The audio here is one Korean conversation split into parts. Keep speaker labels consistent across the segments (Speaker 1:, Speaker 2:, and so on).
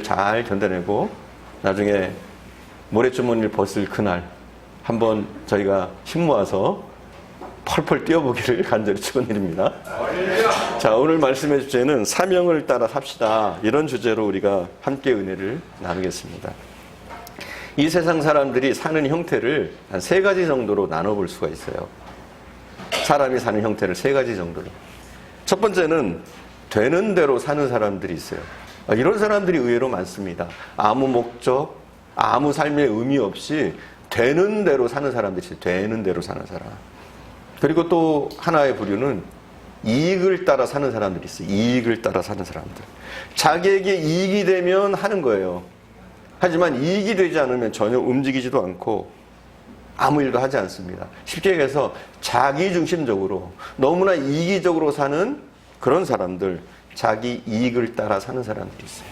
Speaker 1: 잘 견뎌내고 나중에 모래주머니를 벗을 그날 한번 저희가 힘 모아서 펄펄 뛰어보기를 간절히 축원드립니다. 자, 오늘 말씀의 주제는 사명을 따라 삽시다. 이런 주제로 우리가 함께 은혜를 나누겠습니다. 이 세상 사람들이 사는 형태를 한 3가지 정도로 나눠볼 수가 있어요. 사람이 사는 형태를 3가지 정도로. 첫 번째는 되는 대로 사는 사람들이 있어요. 이런 사람들이 의외로 많습니다. 아무 목적, 아무 삶의 의미 없이 되는 대로 사는 사람들이 있어요. 되는 대로 사는 사람. 그리고 또 하나의 부류는 이익을 따라 사는 사람들이 있어요. 이익을 따라 사는 사람들. 자기에게 이익이 되면 하는 거예요. 하지만 이익이 되지 않으면 전혀 움직이지도 않고 아무 일도 하지 않습니다. 쉽게 얘기해서 자기중심적으로 너무나 이기적으로 사는 그런 사람들, 자기 이익을 따라 사는 사람들이 있어요.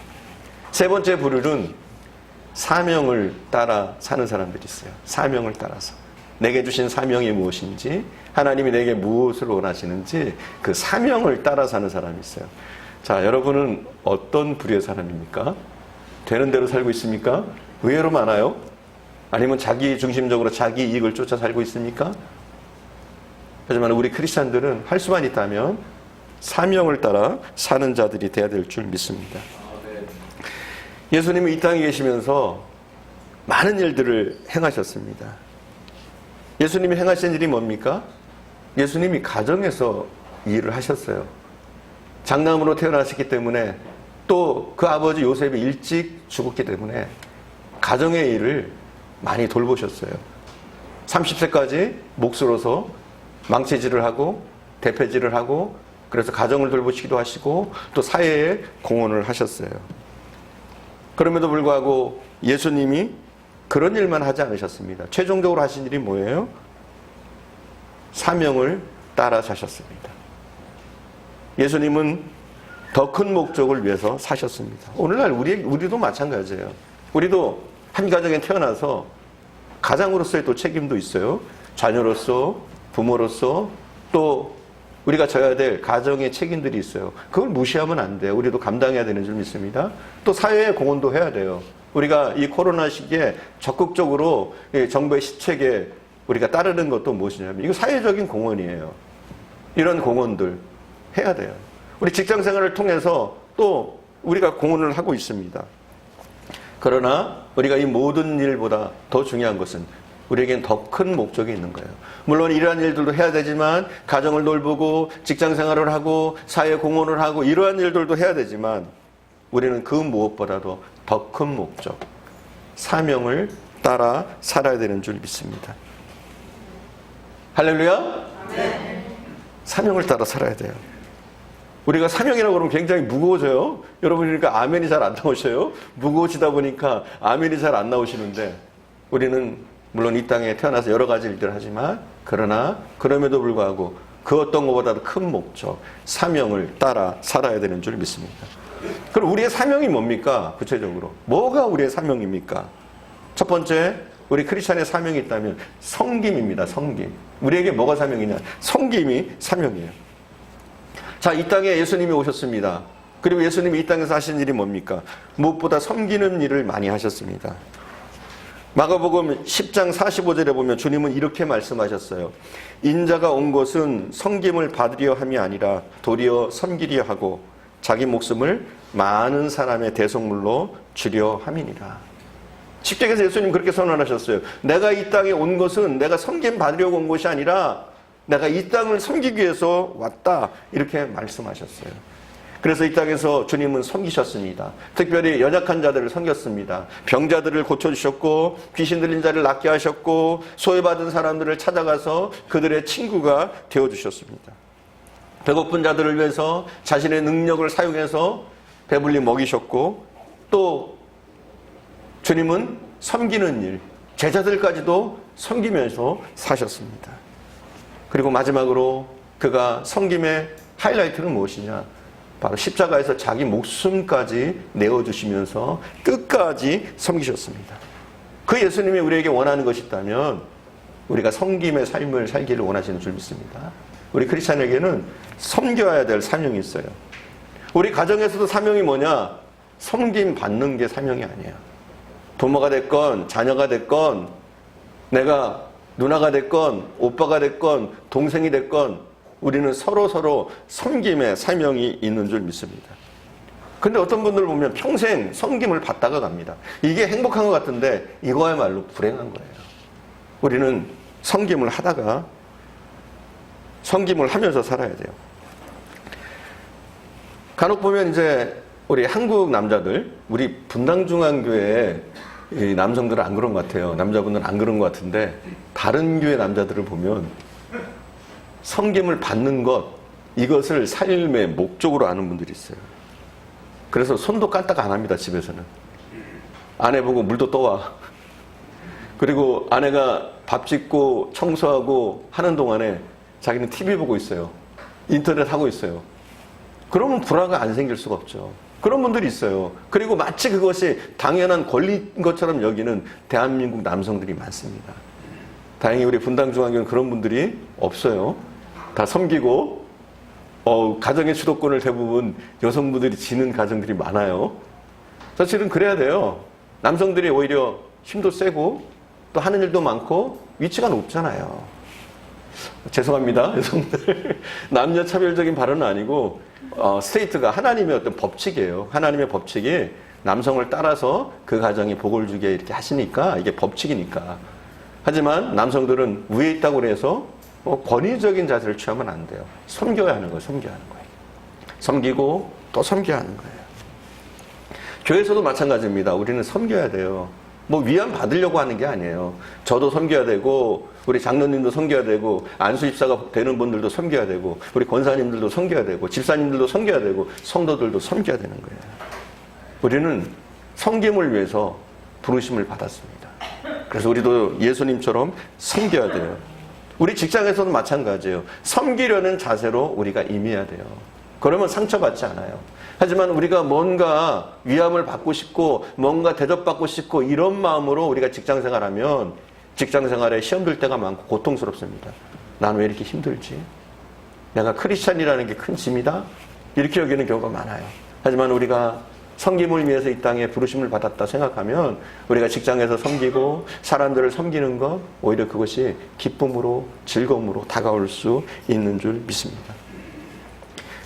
Speaker 1: 세 번째 부류는 사명을 따라 사는 사람들이 있어요. 사명을 따라서. 내게 주신 사명이 무엇인지, 하나님이 내게 무엇을 원하시는지 그 사명을 따라 사는 사람이 있어요. 자, 여러분은 어떤 부류의 사람입니까? 되는 대로 살고 있습니까? 의외로 많아요? 아니면 자기 중심적으로 자기 이익을 쫓아 살고 있습니까? 하지만 우리 크리스찬들은 할 수만 있다면 사명을 따라 사는 자들이 되어야 될 줄 믿습니다. 예수님이 이 땅에 계시면서 많은 일들을 행하셨습니다. 예수님이 행하신 일이 뭡니까? 예수님이 가정에서 일을 하셨어요. 장남으로 태어나셨기 때문에 또 그 아버지 요셉이 일찍 죽었기 때문에 가정의 일을 많이 돌보셨어요. 30세까지 목수로서 망치질을 하고 대패질을 하고 그래서 가정을 돌보시기도 하시고 또 사회에 공헌을 하셨어요. 그럼에도 불구하고 예수님이 그런 일만 하지 않으셨습니다. 최종적으로 하신 일이 뭐예요? 사명을 따라 사셨습니다. 예수님은 더 큰 목적을 위해서 사셨습니다. 오늘날 우리도 마찬가지예요. 우리도 한 가정에 태어나서 가장으로서의 또 책임도 있어요. 자녀로서, 부모로서 또 우리가 져야 될 가정의 책임들이 있어요. 그걸 무시하면 안 돼요. 우리도 감당해야 되는 줄 믿습니다. 또 사회에 공헌도 해야 돼요. 우리가 이 코로나 시기에 적극적으로 정부의 시책에 우리가 따르는 것도 무엇이냐면 이거 사회적인 공헌이에요. 이런 공헌들 해야 돼요. 우리 직장 생활을 통해서 또 우리가 공헌을 하고 있습니다. 그러나 우리가 이 모든 일보다 더 중요한 것은 우리에겐 더 큰 목적이 있는 거예요. 물론 이러한 일들도 해야 되지만 가정을 돌보고 직장 생활을 하고 사회 공헌을 하고 이러한 일들도 해야 되지만 우리는 그 무엇보다도 더 큰 목적, 사명을 따라 살아야 되는 줄 믿습니다. 할렐루야? 네. 사명을 따라 살아야 돼요. 우리가 사명이라고 그러면 굉장히 무거워져요. 여러분 그러니까 아멘이 잘 안 나오셔요. 무거워지다 보니까 아멘이 잘 안 나오시는데 우리는 물론 이 땅에 태어나서 여러 가지 일들을 하지만 그러나 그럼에도 불구하고 그 어떤 것보다도 큰 목적, 사명을 따라 살아야 되는 줄 믿습니다. 그럼 우리의 사명이 뭡니까? 구체적으로 뭐가 우리의 사명입니까? 첫 번째, 우리 크리스찬의 사명이 있다면 섬김입니다. 섬김. 우리에게 뭐가 사명이냐? 섬김이 사명이에요. 자, 이 땅에 예수님이 오셨습니다. 그리고 예수님이 이 땅에서 하신 일이 뭡니까? 무엇보다 섬기는 일을 많이 하셨습니다. 마가복음 10장 45절에 보면 주님은 이렇게 말씀하셨어요. 인자가 온 것은 섬김을 받으려 함이 아니라 도리어 섬기려 하고 자기 목숨을 많은 사람의 대속물로 주려 함이니라. 쉽게 해서 예수님 그렇게 선언하셨어요. 내가 이 땅에 온 것은 내가 섬김 받으려고 온 것이 아니라 내가 이 땅을 섬기기 위해서 왔다. 이렇게 말씀하셨어요. 그래서 이 땅에서 주님은 섬기셨습니다. 특별히 연약한 자들을 섬겼습니다. 병자들을 고쳐주셨고 귀신 들린 자를 낫게 하셨고 소외받은 사람들을 찾아가서 그들의 친구가 되어주셨습니다. 배고픈 자들을 위해서 자신의 능력을 사용해서 배불리 먹이셨고 또 주님은 섬기는 일, 제자들까지도 섬기면서 사셨습니다. 그리고 마지막으로 그가 섬김의 하이라이트는 무엇이냐? 바로 십자가에서 자기 목숨까지 내어주시면서 끝까지 섬기셨습니다. 그 예수님이 우리에게 원하는 것이 있다면 우리가 섬김의 삶을 살기를 원하시는 줄 믿습니다. 우리 크리스찬에게는 섬겨야 될 사명이 있어요. 우리 가정에서도 사명이 뭐냐? 섬김 받는 게 사명이 아니에요. 부모가 됐건 자녀가 됐건 내가 누나가 됐건 오빠가 됐건 동생이 됐건 우리는 서로 섬김의 사명이 있는 줄 믿습니다. 근데 어떤 분들 보면 평생 섬김을 받다가 갑니다. 이게 행복한 것 같은데 이거야말로 불행한 거예요. 우리는 섬김을 하다가 섬김을 하면서 살아야 돼요. 간혹 보면 이제 우리 한국 남자들, 우리 분당중앙교회 남성들은 안 그런 것 같아요. 남자분들은 안 그런 것 같은데 다른 교회 남자들을 보면 섬김을 받는 것, 이것을 삶의 목적으로 아는 분들이 있어요. 그래서 손도 까딱 안 합니다, 집에서는. 아내 보고 물도 떠와. 그리고 아내가 밥 짓고 청소하고 하는 동안에 자기는 TV 보고 있어요. 인터넷 하고 있어요. 그러면 불화가 안 생길 수가 없죠. 그런 분들이 있어요. 그리고 마치 그것이 당연한 권리인 것처럼 여기는 대한민국 남성들이 많습니다. 다행히 우리 분당중앙교회는 그런 분들이 없어요. 다 섬기고 가정의 주도권을 대부분 여성분들이 지는 가정들이 많아요. 사실은 그래야 돼요. 남성들이 오히려 힘도 세고 또 하는 일도 많고 위치가 높잖아요. 죄송합니다, 여성들. 남녀 차별적인 발언은 아니고 스테이트가 하나님의 어떤 법칙이에요. 하나님의 법칙이 남성을 따라서 그 가정이 복을 주게 이렇게 하시니까 이게 법칙이니까. 하지만 남성들은 위에 있다고 해서 권위적인 자세를 취하면 안 돼요. 섬겨야 하는 거예요. 섬겨야 하는 거예요. 섬기고 또 섬겨야 하는 거예요. 교회에서도 마찬가지입니다. 우리는 섬겨야 돼요. 뭐 위안 받으려고 하는 게 아니에요. 저도 섬겨야 되고 우리 장로님도 섬겨야 되고 안수집사가 되는 분들도 섬겨야 되고 우리 권사님들도 섬겨야 되고 집사님들도 섬겨야 되고 성도들도 섬겨야 되는 거예요. 우리는 섬김을 위해서 부르심을 받았습니다. 그래서 우리도 예수님처럼 섬겨야 돼요. 우리 직장에서도 마찬가지예요. 섬기려는 자세로 우리가 임해야 돼요. 그러면 상처받지 않아요. 하지만 우리가 뭔가 위함을 받고 싶고 뭔가 대접받고 싶고 이런 마음으로 우리가 직장생활하면 직장생활에 시험 들 때가 많고 고통스럽습니다. 난 왜 이렇게 힘들지? 내가 크리스찬이라는 게 큰 짐이다? 이렇게 여기는 경우가 많아요. 하지만 우리가 섬김을 위해서 이 땅에 부르심을 받았다 생각하면 우리가 직장에서 섬기고 사람들을 섬기는 것 오히려 그것이 기쁨으로 즐거움으로 다가올 수 있는 줄 믿습니다.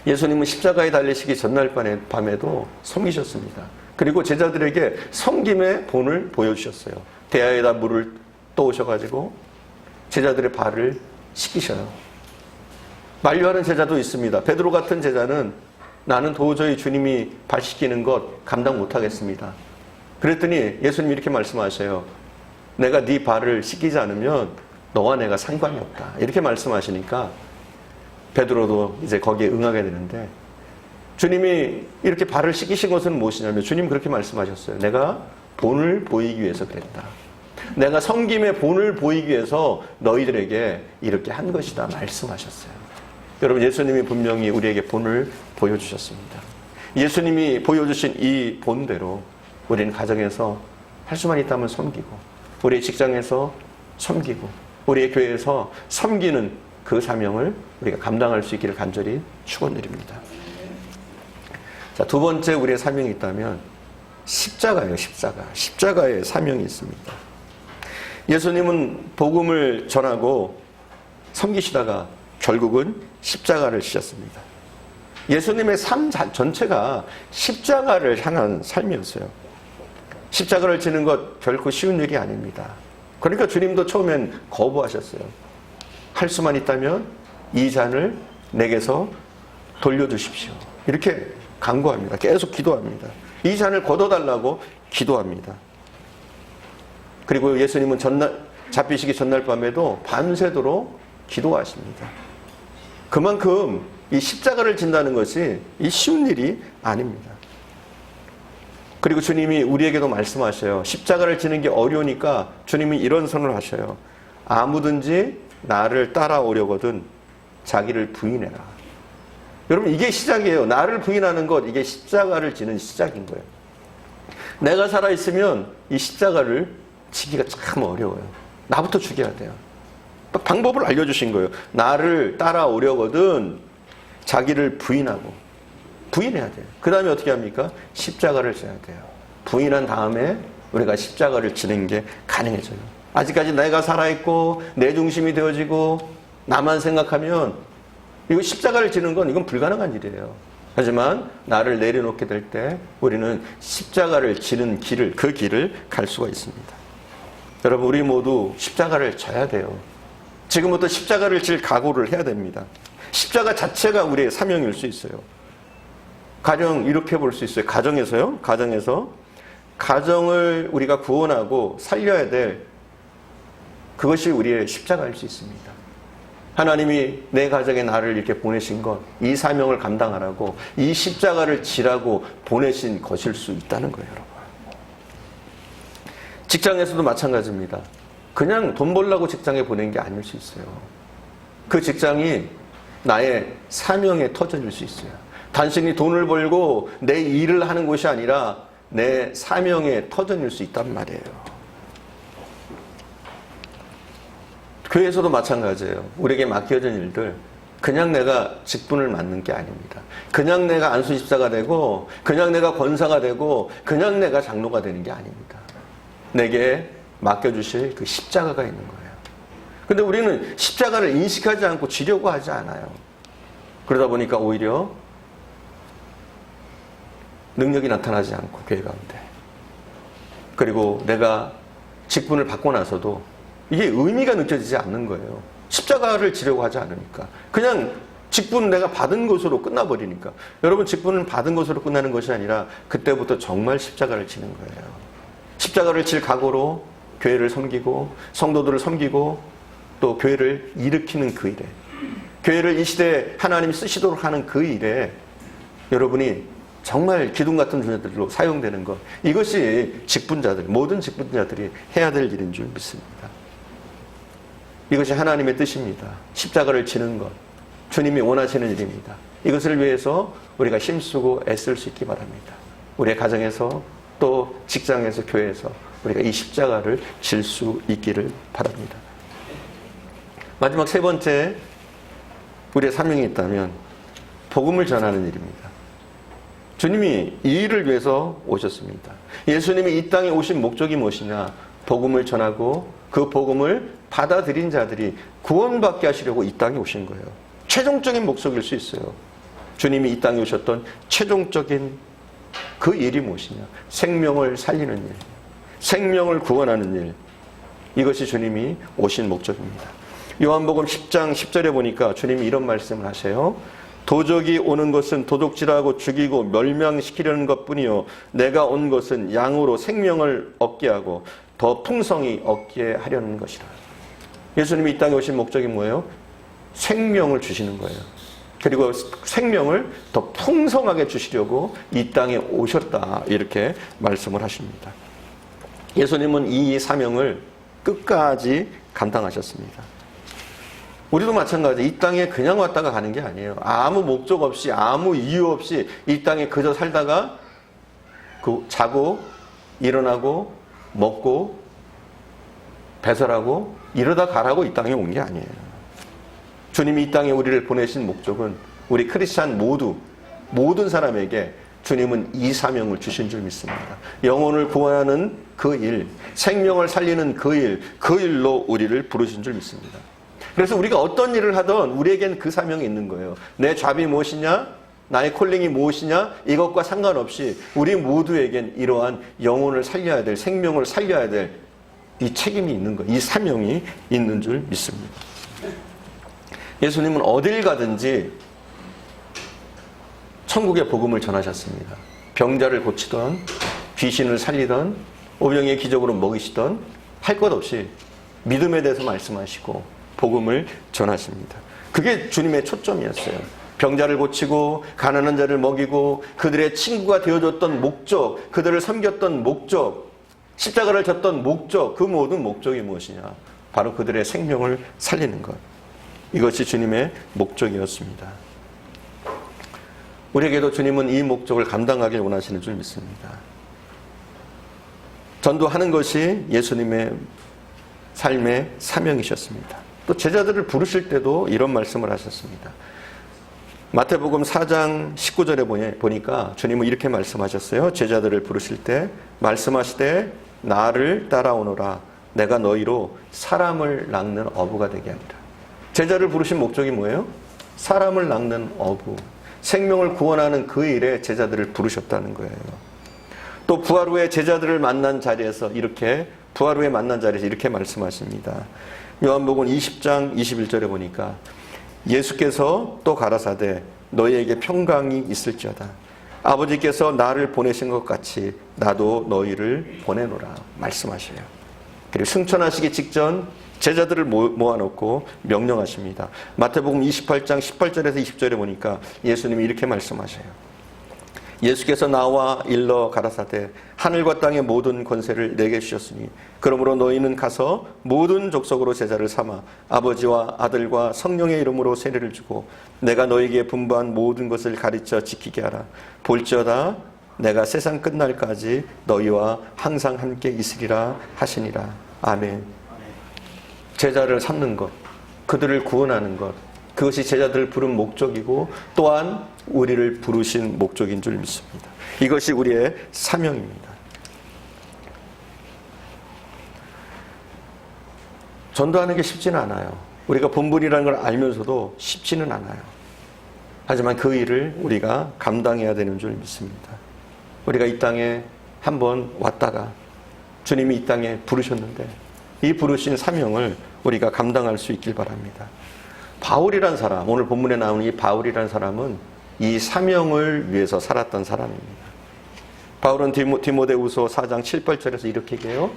Speaker 1: 예수님은 십자가에 달리시기 전날 밤에도 섬기셨습니다. 그리고 제자들에게 섬김의 본을 보여주셨어요. 대야에다 물을 떠오셔가지고 제자들의 발을 씻기셔요. 만류하는 제자도 있습니다. 베드로 같은 제자는 나는 도저히 주님이 발 씻기는 것 감당 못하겠습니다. 그랬더니 예수님이 이렇게 말씀하셔요. 내가 네 발을 씻기지 않으면 너와 내가 상관이 없다. 이렇게 말씀하시니까 베드로도 이제 거기에 응하게 되는데 주님이 이렇게 발을 씻기신 것은 무엇이냐면 주님 그렇게 말씀하셨어요. 내가 본을 보이기 위해서 그랬다. 내가 섬김의 본을 보이기 위해서 너희들에게 이렇게 한 것이다 말씀하셨어요. 여러분 예수님이 분명히 우리에게 본을 보여주셨습니다. 예수님이 보여주신 이 본대로 우리는 가정에서 할 수만 있다면 섬기고 우리의 직장에서 섬기고 우리의 교회에서 섬기는 그 사명을 우리가 감당할 수 있기를 간절히 축원드립니다. 자, 두 번째 우리의 사명이 있다면 십자가예요. 십자가의 사명이 있습니다. 예수님은 복음을 전하고 섬기시다가 결국은 십자가를 지셨습니다. 예수님의 삶 전체가 십자가를 향한 삶이었어요. 십자가를 지는 것 결코 쉬운 일이 아닙니다. 그러니까 주님도 처음엔 거부하셨어요. 할 수만 있다면 이 잔을 내게서 돌려주십시오. 이렇게 간구합니다. 계속 기도합니다. 이 잔을 걷어달라고 기도합니다. 그리고 예수님은 잡히시기 전날 밤에도 밤새도록 기도하십니다. 그만큼 이 십자가를 진다는 것이 이 쉬운 일이 아닙니다. 그리고 주님이 우리에게도 말씀하셔요. 십자가를 지는 게 어려우니까 주님이 이런 선을 하셔요. 아무든지 나를 따라오려거든 자기를 부인해라. 여러분 이게 시작이에요. 나를 부인하는 것, 이게 십자가를 지는 시작인 거예요. 내가 살아있으면 이 십자가를 지기가 참 어려워요. 나부터 죽여야 돼요. 방법을 알려주신 거예요. 나를 따라오려거든 자기를 부인하고 부인해야 돼요. 그 다음에 어떻게 합니까? 십자가를 져야 돼요. 부인한 다음에 우리가 십자가를 지는 게 가능해져요. 아직까지 내가 살아있고 내 중심이 되어지고 나만 생각하면 이거 십자가를 지는 건 이건 불가능한 일이에요. 하지만 나를 내려놓게 될 때 우리는 십자가를 지는 길을, 그 길을 갈 수가 있습니다. 여러분, 우리 모두 십자가를 져야 돼요. 지금부터 십자가를 질 각오를 해야 됩니다. 십자가 자체가 우리의 사명일 수 있어요. 가정 이렇게 볼 수 있어요. 가정에서요. 가정을 우리가 구원하고 살려야 될 그것이 우리의 십자가일 수 있습니다. 하나님이 내 가정에 나를 이렇게 보내신 것, 이 사명을 감당하라고 이 십자가를 지라고 보내신 것일 수 있다는 거예요, 여러분. 직장에서도 마찬가지입니다. 그냥 돈 벌려고 직장에 보낸 게 아닐 수 있어요. 그 직장이 나의 사명의 터전일 수 있어요. 단순히 돈을 벌고 내 일을 하는 곳이 아니라 내 사명의 터전일 수 있단 말이에요. 교회에서도 마찬가지예요. 우리에게 맡겨진 일들 그냥 내가 직분을 맡는 게 아닙니다. 그냥 내가 안수집사가 되고 그냥 내가 권사가 되고 그냥 내가 장로가 되는 게 아닙니다. 내게 맡겨주실 그 십자가가 있는 거예요. 근데 우리는 십자가를 인식하지 않고 지려고 하지 않아요. 그러다 보니까 오히려 능력이 나타나지 않고 교회 가운데, 그리고 내가 직분을 받고 나서도 이게 의미가 느껴지지 않는 거예요. 십자가를 지려고 하지 않으니까. 그냥 직분 내가 받은 것으로 끝나버리니까. 여러분, 직분은 받은 것으로 끝나는 것이 아니라 그때부터 정말 십자가를 지는 거예요. 십자가를 질 각오로 교회를 섬기고 성도들을 섬기고 또 교회를 일으키는 그 일에, 교회를 이 시대에 하나님이 쓰시도록 하는 그 일에 여러분이 정말 기둥 같은 존재들로 사용되는 것, 이것이 직분자들, 모든 직분자들이 해야 될 일인 줄 믿습니다. 이것이 하나님의 뜻입니다. 십자가를 지는 것, 주님이 원하시는 일입니다. 이것을 위해서 우리가 힘쓰고 애쓸 수 있기 바랍니다. 우리의 가정에서 또 직장에서 교회에서 우리가 이 십자가를 질 수 있기를 바랍니다. 마지막 세 번째, 우리의 사명이 있다면 복음을 전하는 일입니다. 주님이 이 일을 위해서 오셨습니다. 예수님이 이 땅에 오신 목적이 무엇이냐? 복음을 전하고 그 복음을 받아들인 자들이 구원받게 하시려고 이 땅에 오신 거예요. 최종적인 목적일 수 있어요. 주님이 이 땅에 오셨던 최종적인 그 일이 무엇이냐? 생명을 살리는 일, 생명을 구원하는 일, 이것이 주님이 오신 목적입니다. 요한복음 10장 10절에 보니까 주님이 이런 말씀을 하세요. 도적이 오는 것은 도둑질하고 죽이고 멸망시키려는 것뿐이요, 내가 온 것은 양으로 생명을 얻게 하고 더 풍성히 얻게 하려는 것이라. 예수님이 이 땅에 오신 목적이 뭐예요? 생명을 주시는 거예요. 그리고 생명을 더 풍성하게 주시려고 이 땅에 오셨다, 이렇게 말씀을 하십니다. 예수님은 이 사명을 끝까지 감당하셨습니다. 우리도 마찬가지, 이 땅에 그냥 왔다가 가는 게 아니에요. 아무 목적 없이, 아무 이유 없이 이 땅에 그저 살다가 자고 일어나고 먹고 배설하고 이러다 가라고 이 땅에 온 게 아니에요. 주님이 이 땅에 우리를 보내신 목적은 우리 크리스찬 모든 사람에게 주님은 이 사명을 주신 줄 믿습니다. 영혼을 구원하는 그 일, 생명을 살리는 그 일로 우리를 부르신 줄 믿습니다. 그래서 우리가 어떤 일을 하든 우리에겐 그 사명이 있는 거예요. 내 잡이 무엇이냐? 나의 콜링이 무엇이냐? 이것과 상관없이 우리 모두에겐 이러한 영혼을 살려야 될, 생명을 살려야 될 이 책임이 있는 거예요. 이 사명이 있는 줄 믿습니다. 예수님은 어딜 가든지 천국의 복음을 전하셨습니다. 병자를 고치던, 귀신을 살리던, 오병이의 기적으로 먹이시던, 할 것 없이 믿음에 대해서 말씀하시고 복음을 전하십니다. 그게 주님의 초점이었어요. 병자를 고치고 가난한 자를 먹이고 그들의 친구가 되어줬던 목적, 그들을 섬겼던 목적, 십자가를 졌던 목적, 그 모든 목적이 무엇이냐? 바로 그들의 생명을 살리는 것. 이것이 주님의 목적이었습니다. 우리에게도 주님은 이 목적을 감당하길 원하시는 줄 믿습니다. 전도하는 것이 예수님의 삶의 사명이셨습니다. 또 제자들을 부르실 때도 이런 말씀을 하셨습니다. 마태복음 4장 19절에 보니까 주님은 이렇게 말씀하셨어요. 제자들을 부르실 때 말씀하시되 나를 따라오너라. 내가 너희로 사람을 낚는 어부가 되게 하리라. 제자를 부르신 목적이 뭐예요? 사람을 낚는 어부. 생명을 구원하는 그 일에 제자들을 부르셨다는 거예요. 또 부활 후에 제자들을 만난 자리에서 이렇게 말씀하십니다. 요한복음 20장 21절에 보니까 예수께서 또 가라사대 너희에게 평강이 있을지어다. 아버지께서 나를 보내신 것 같이 나도 너희를 보내노라 말씀하셔요. 그리고 승천하시기 직전 제자들을 모아놓고 명령하십니다. 마태복음 28장 18절에서 20절에 보니까 예수님이 이렇게 말씀하셔요. 예수께서 나와 일러 가라사대 하늘과 땅의 모든 권세를 내게 주셨으니 그러므로 너희는 가서 모든 족속으로 제자를 삼아 아버지와 아들과 성령의 이름으로 세례를 주고 내가 너희에게 분부한 모든 것을 가르쳐 지키게 하라. 볼지어다 내가 세상 끝날까지 너희와 항상 함께 있으리라 하시니라. 아멘. 제자를 삼는 것, 그들을 구원하는 것, 그것이 제자들을 부른 목적이고 또한 우리를 부르신 목적인 줄 믿습니다. 이것이 우리의 사명입니다. 전도하는 게 쉽지는 않아요. 우리가 본분이라는 걸 알면서도 쉽지는 않아요. 하지만 그 일을 우리가 감당해야 되는 줄 믿습니다. 우리가 이 땅에 한번 왔다가 주님이 이 땅에 부르셨는데 이 부르신 사명을 우리가 감당할 수 있길 바랍니다. 바울이란 사람, 오늘 본문에 나오는 이 바울이란 사람은 이 사명을 위해서 살았던 사람입니다. 바울은 디모데후서 4장 7, 8절에서 이렇게 얘기해요.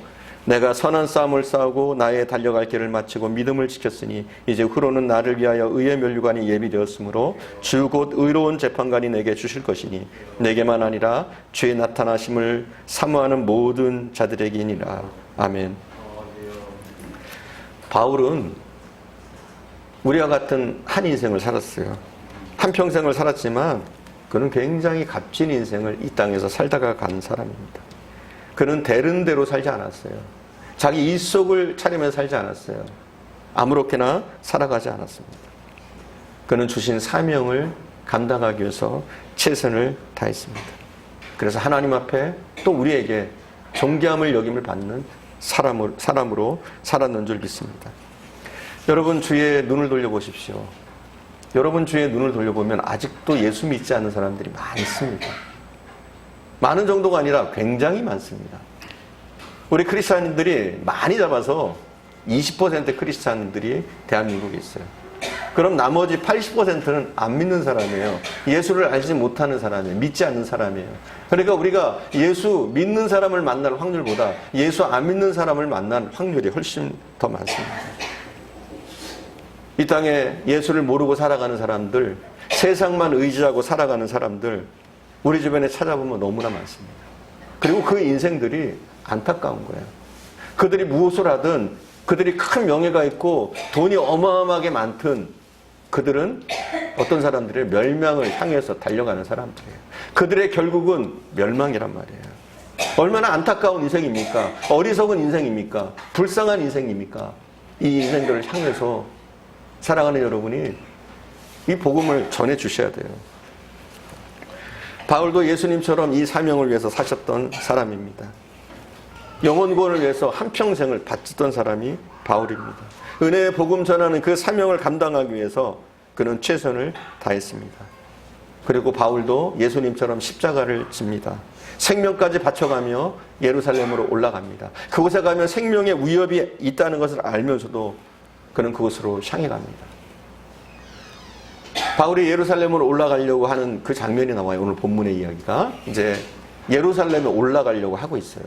Speaker 1: 내가 선한 싸움을 싸우고 나의 달려갈 길을 마치고 믿음을 지켰으니 이제 후로는 나를 위하여 의의 면류관이 예비되었으므로 주 곧 의로운 재판관이 내게 주실 것이니 내게만 아니라 주의 나타나심을 사모하는 모든 자들에게니라. 아멘. 바울은 우리와 같은 한 인생을 살았어요. 한평생을 살았지만 그는 굉장히 값진 인생을 이 땅에서 살다가 간 사람입니다. 그는 되는 대로 살지 않았어요. 자기 일속을 차리며 살지 않았어요. 아무렇게나 살아가지 않았습니다. 그는 주신 사명을 감당하기 위해서 최선을 다했습니다. 그래서 하나님 앞에 또 우리에게 존귀함을 여김을 받는 사람으로 살았는 줄 믿습니다. 여러분 주위에 눈을 돌려보십시오. 여러분 주위에 눈을 돌려보면 아직도 예수 믿지 않는 사람들이 많습니다. 많은 정도가 아니라 굉장히 많습니다. 우리 크리스찬들이 많이 잡아서 20% 크리스찬들이 대한민국에 있어요. 그럼 나머지 80%는 안 믿는 사람이에요. 예수를 알지 못하는 사람이에요. 믿지 않는 사람이에요. 그러니까 우리가 예수 믿는 사람을 만날 확률보다 예수 안 믿는 사람을 만날 확률이 훨씬 더 많습니다. 이 땅에 예수를 모르고 살아가는 사람들, 세상만 의지하고 살아가는 사람들, 우리 주변에 찾아보면 너무나 많습니다. 그리고 그 인생들이 안타까운 거예요. 그들이 무엇을 하든, 그들이 큰 명예가 있고 돈이 어마어마하게 많든 그들은 어떤 사람들의 멸망을 향해서 달려가는 사람들이에요. 그들의 결국은 멸망이란 말이에요. 얼마나 안타까운 인생입니까? 어리석은 인생입니까? 불쌍한 인생입니까? 이 인생들을 향해서 사랑하는 여러분이 이 복음을 전해 주셔야 돼요. 바울도 예수님처럼 이 사명을 위해서 사셨던 사람입니다. 영혼 구원을 위해서 한평생을 바쳤던 사람이 바울입니다. 은혜의 복음 전하는 그 사명을 감당하기 위해서 그는 최선을 다했습니다. 그리고 바울도 예수님처럼 십자가를 집니다. 생명까지 바쳐가며 예루살렘으로 올라갑니다. 그곳에 가면 생명의 위협이 있다는 것을 알면서도 그는 그곳으로 향해 갑니다. 바울이 예루살렘으로 올라가려고 하는 그 장면이 나와요. 오늘 본문의 이야기가 이제 예루살렘에 올라가려고 하고 있어요.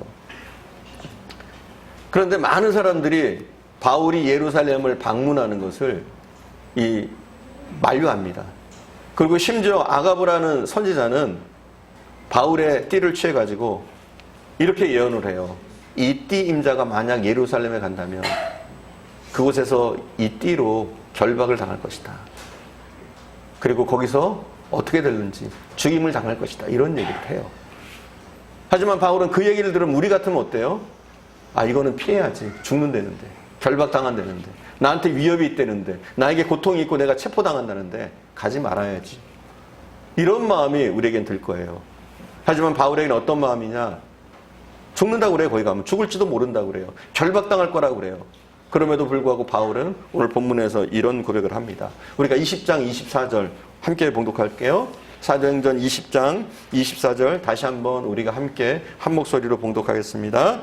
Speaker 1: 그런데 많은 사람들이 바울이 예루살렘을 방문하는 것을 만류합니다. 그리고 심지어 아가브라는 선지자는 바울의 띠를 취해가지고 이렇게 예언을 해요. 이 띠 임자가 만약 예루살렘에 간다면 그곳에서 이 띠로 결박을 당할 것이다. 그리고 거기서 어떻게 될는지 죽임을 당할 것이다. 이런 얘기를 해요. 하지만 바울은 그 얘기를 들으면 우리 같으면 어때요? 아, 이거는 피해야지. 죽는다는데. 결박당한다는데. 나한테 위협이 있다는데. 나에게 고통이 있고 내가 체포당한다는데. 가지 말아야지. 이런 마음이 우리에겐 들 거예요. 하지만 바울에게는 어떤 마음이냐? 죽는다고 그래요. 거기 가면 죽을지도 모른다고 그래요. 결박당할 거라고 그래요. 그럼에도 불구하고 바울은 오늘 본문에서 이런 고백을 합니다. 우리가 20장 24절 함께 봉독할게요. 사도행전 20장 24절 다시 한번 우리가 함께 한 목소리로 봉독하겠습니다.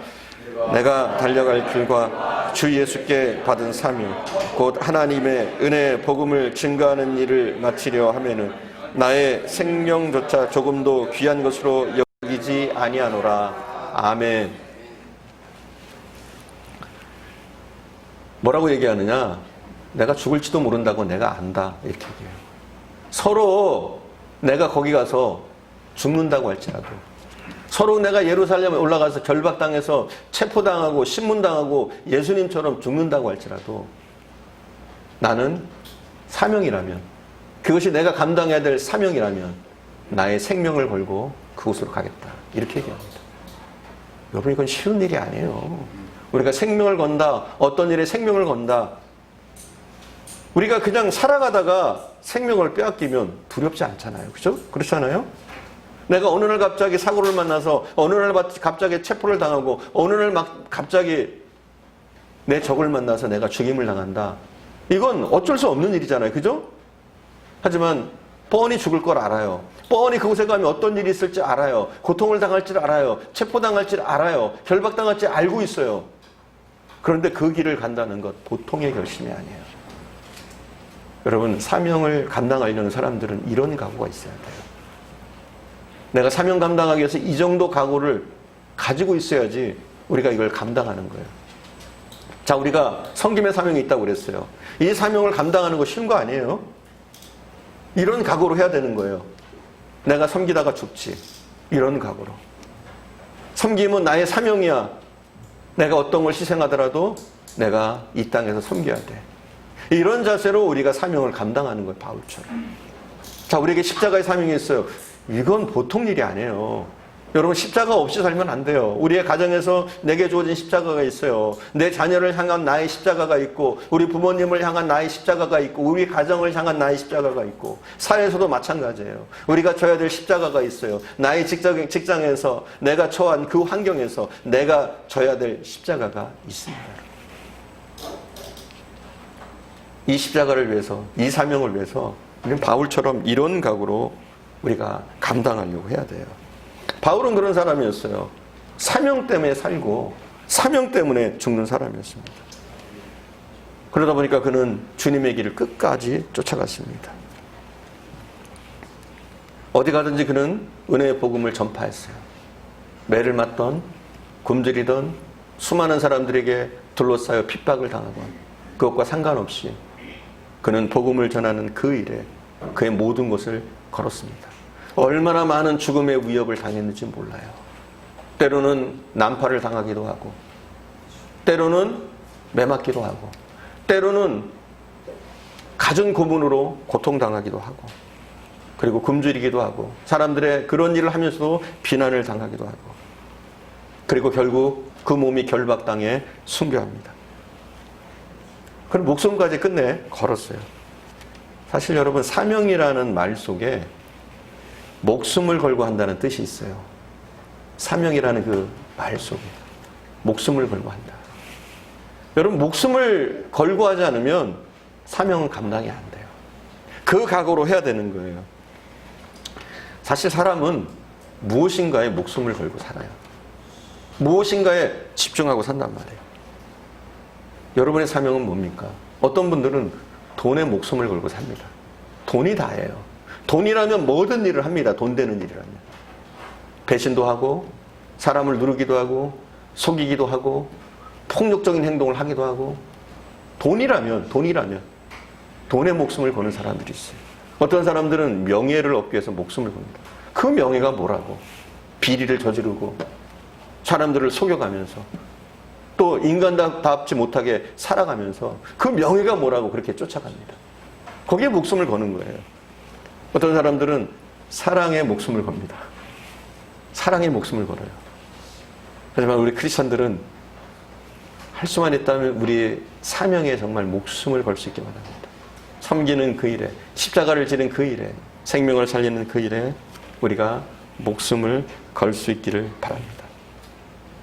Speaker 1: 내가 달려갈 길과 주 예수께 받은 사명 곧 하나님의 은혜 복음을 증거하는 일을 마치려 하면은 나의 생명조차 조금도 귀한 것으로 여기지 아니하노라. 아멘. 뭐라고 얘기하느냐? 내가 죽을지도 모른다고 내가 안다. 이렇게 얘기해요. 서로 내가 거기 가서 죽는다고 할지라도, 서로 내가 예루살렘에 올라가서 결박당해서 체포당하고 신문당하고 예수님처럼 죽는다고 할지라도 나는 사명이라면, 그것이 내가 감당해야 될 사명이라면 나의 생명을 걸고 그곳으로 가겠다. 이렇게 얘기합니다. 여러분, 이건 쉬운 일이 아니에요. 우리가 생명을 건다, 어떤 일에 생명을 건다. 우리가 그냥 살아가다가 생명을 빼앗기면 두렵지 않잖아요. 그죠? 그렇지 않아요? 내가 어느 날 갑자기 사고를 만나서, 어느 날 갑자기 체포를 당하고, 어느 날 갑자기 내 적을 만나서 내가 죽임을 당한다. 이건 어쩔 수 없는 일이잖아요. 그죠? 하지만 뻔히 죽을 걸 알아요. 뻔히 그곳에 가면 어떤 일이 있을지 알아요. 고통을 당할지 알아요. 체포당할지 알아요. 결박당할지 알고 있어요. 그런데 그 길을 간다는 것 보통의 결심이 아니에요. 여러분, 사명을 감당하려는 사람들은 이런 각오가 있어야 돼요. 내가 사명 감당하기 위해서 이 정도 각오를 가지고 있어야지 우리가 이걸 감당하는 거예요. 자, 우리가 섬김의 사명이 있다고 그랬어요. 이 사명을 감당하는 거 쉬운 거 아니에요? 이런 각오로 해야 되는 거예요. 내가 섬기다가 죽지. 이런 각오로. 섬김은 나의 사명이야. 내가 어떤 걸 희생하더라도 내가 이 땅에서 섬겨야 돼. 이런 자세로 우리가 사명을 감당하는 거예요. 바울처럼. 자, 우리에게 십자가의 사명이 있어요. 이건 보통 일이 아니에요. 여러분, 십자가 없이 살면 안 돼요. 우리의 가정에서 내게 주어진 십자가가 있어요. 내 자녀를 향한 나의 십자가가 있고, 우리 부모님을 향한 나의 십자가가 있고, 우리 가정을 향한 나의 십자가가 있고, 사회에서도 마찬가지예요. 우리가 져야 될 십자가가 있어요. 나의 직장에서 내가 처한 그 환경에서 내가 져야 될 십자가가 있습니다. 이 십자가를 위해서, 이 사명을 위해서 우리는 바울처럼 이런 각오로 우리가 감당하려고 해야 돼요. 바울은 그런 사람이었어요. 사명 때문에 살고 사명 때문에 죽는 사람이었습니다. 그러다 보니까 그는 주님의 길을 끝까지 쫓아갔습니다. 어디 가든지 그는 은혜의 복음을 전파했어요. 매를 맞던, 굶주리던 수많은 사람들에게 둘러싸여 핍박을 당하건 그것과 상관없이 그는 복음을 전하는 그 일에 그의 모든 것을 걸었습니다. 얼마나 많은 죽음의 위협을 당했는지 몰라요. 때로는 난파를 당하기도 하고, 때로는 매맞기도 하고, 때로는 갖은 고문으로 고통당하기도 하고, 그리고 굶주리기도 하고, 사람들의 그런 일을 하면서도 비난을 당하기도 하고, 그리고 결국 그 몸이 결박당해 순교합니다. 그럼 목숨까지 끝내 걸었어요. 사실 여러분, 사명이라는 말 속에 목숨을 걸고 한다는 뜻이 있어요. 사명이라는 그 말 속에 목숨을 걸고 한다. 여러분, 목숨을 걸고 하지 않으면 사명은 감당이 안 돼요. 그 각오로 해야 되는 거예요. 사실 사람은 무엇인가에 목숨을 걸고 살아요. 무엇인가에 집중하고 산단 말이에요. 여러분의 사명은 뭡니까? 어떤 분들은 돈에 목숨을 걸고 삽니다. 돈이 다예요. 돈이라면 모든 일을 합니다. 돈 되는 일이라면. 배신도 하고, 사람을 누르기도 하고, 속이기도 하고, 폭력적인 행동을 하기도 하고, 돈이라면 돈에 목숨을 거는 사람들이 있어요. 어떤 사람들은 명예를 얻기 위해서 목숨을 겁니다. 그 명예가 뭐라고? 비리를 저지르고 사람들을 속여가면서 또 인간답지 못하게 살아가면서 그 명예가 뭐라고 그렇게 쫓아갑니다. 거기에 목숨을 거는 거예요. 어떤 사람들은 사랑에 목숨을 겁니다. 사랑에 목숨을 걸어요. 하지만 우리 크리스천들은 할 수만 있다면 우리의 사명에 정말 목숨을 걸 수 있게 바랍니다. 섬기는 그 일에, 십자가를 지는 그 일에, 생명을 살리는 그 일에 우리가 목숨을 걸 수 있기를 바랍니다.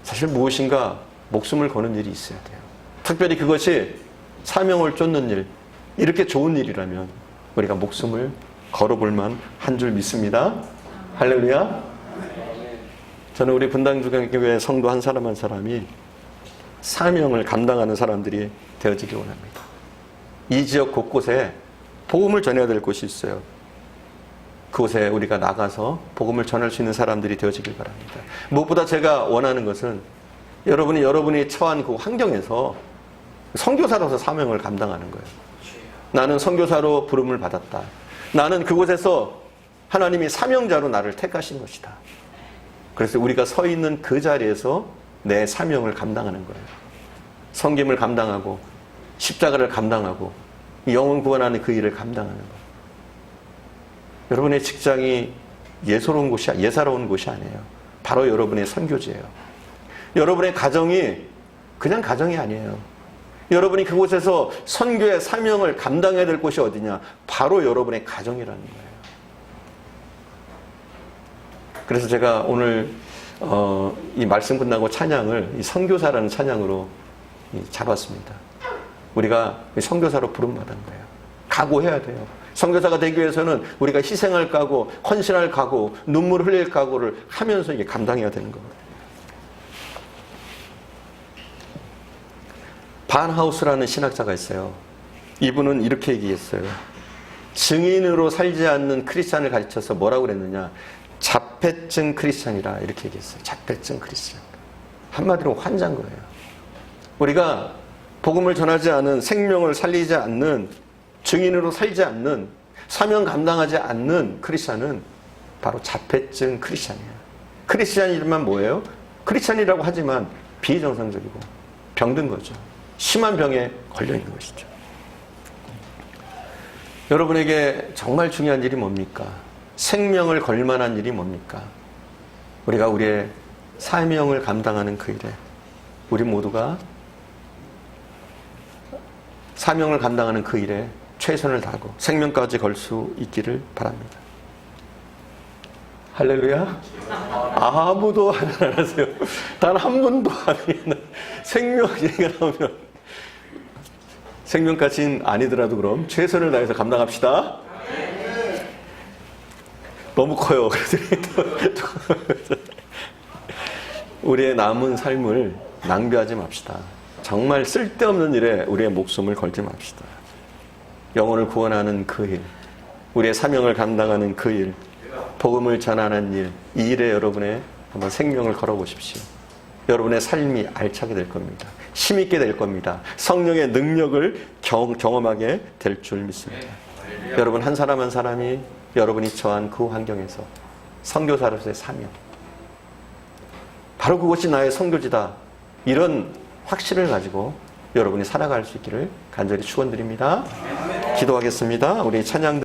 Speaker 1: 사실 무엇인가 목숨을 거는 일이 있어야 돼요. 특별히 그것이 사명을 쫓는 일, 이렇게 좋은 일이라면 우리가 목숨을 걸어볼만 한 줄 믿습니다. 할렐루야. 저는 우리 분당주경교회 성도 한 사람 한 사람이 사명을 감당하는 사람들이 되어지기 원합니다. 이 지역 곳곳에 복음을 전해야 될 곳이 있어요. 그곳에 우리가 나가서 복음을 전할 수 있는 사람들이 되어지길 바랍니다. 무엇보다 제가 원하는 것은 여러분이 처한 그 환경에서 선교사로서 사명을 감당하는 거예요. 나는 선교사로 부름을 받았다. 나는 그곳에서 하나님이 사명자로 나를 택하신 것이다. 그래서 우리가 서 있는 그 자리에서 내 사명을 감당하는 거예요. 섬김을 감당하고 십자가를 감당하고 영혼 구원하는 그 일을 감당하는 거예요. 여러분의 직장이 예사로운 곳이 아니에요. 바로 여러분의 선교지예요. 여러분의 가정이 그냥 가정이 아니에요. 여러분이 그곳에서 선교의 사명을 감당해야 될 곳이 어디냐? 바로 여러분의 가정이라는 거예요. 그래서 제가 오늘 이 말씀 끝나고 찬양을 이 선교사라는 찬양으로 잡았습니다. 우리가 선교사로 부름받은 거예요. 각오해야 돼요. 선교사가 되기 위해서는 우리가 희생할 각오, 헌신할 각오, 눈물 흘릴 각오를 하면서 이게 감당해야 되는 겁니다. 반하우스라는 신학자가 있어요. 이분은 이렇게 얘기했어요. 증인으로 살지 않는 크리스찬을 가르쳐서 뭐라고 그랬느냐? 자폐증 크리스찬이라 이렇게 얘기했어요. 자폐증 크리스찬. 한마디로 환자인 거예요. 우리가 복음을 전하지 않은, 생명을 살리지 않는, 증인으로 살지 않는, 사명 감당하지 않는 크리스찬은 바로 자폐증 크리스찬이에요. 크리스찬이란 뭐예요? 크리스찬이라고 하지만 비정상적이고 병든 거죠. 심한 병에 걸려 있는 것이죠. 여러분에게 정말 중요한 일이 뭡니까? 생명을 걸 만한 일이 뭡니까? 우리가 우리의 사명을 감당하는 그 일에 우리 모두가 사명을 감당하는 그 일에 최선을 다하고 생명까지 걸 수 있기를 바랍니다. 할렐루야. 아무도 안 하세요. 단 한 분도 아니면 생명 얘기가 나오면 생명까지는 아니더라도 그럼 최선을 다해서 감당합시다. 너무 커요. 우리의 남은 삶을 낭비하지 맙시다. 정말 쓸데없는 일에 우리의 목숨을 걸지 맙시다. 영혼을 구원하는 그 일, 우리의 사명을 감당하는 그 일, 복음을 전하는 일, 이 일에 여러분의 한번 생명을 걸어보십시오. 여러분의 삶이 알차게 될 겁니다. 힘있게 될 겁니다. 성령의 능력을 경험하게 될 줄 믿습니다. 여러분 한 사람 한 사람이 여러분이 처한 그 환경에서 선교사로서의 사명, 바로 그것이 나의 선교지다, 이런 확신을 가지고 여러분이 살아갈 수 있기를 간절히 축원드립니다. 기도하겠습니다. 우리 찬양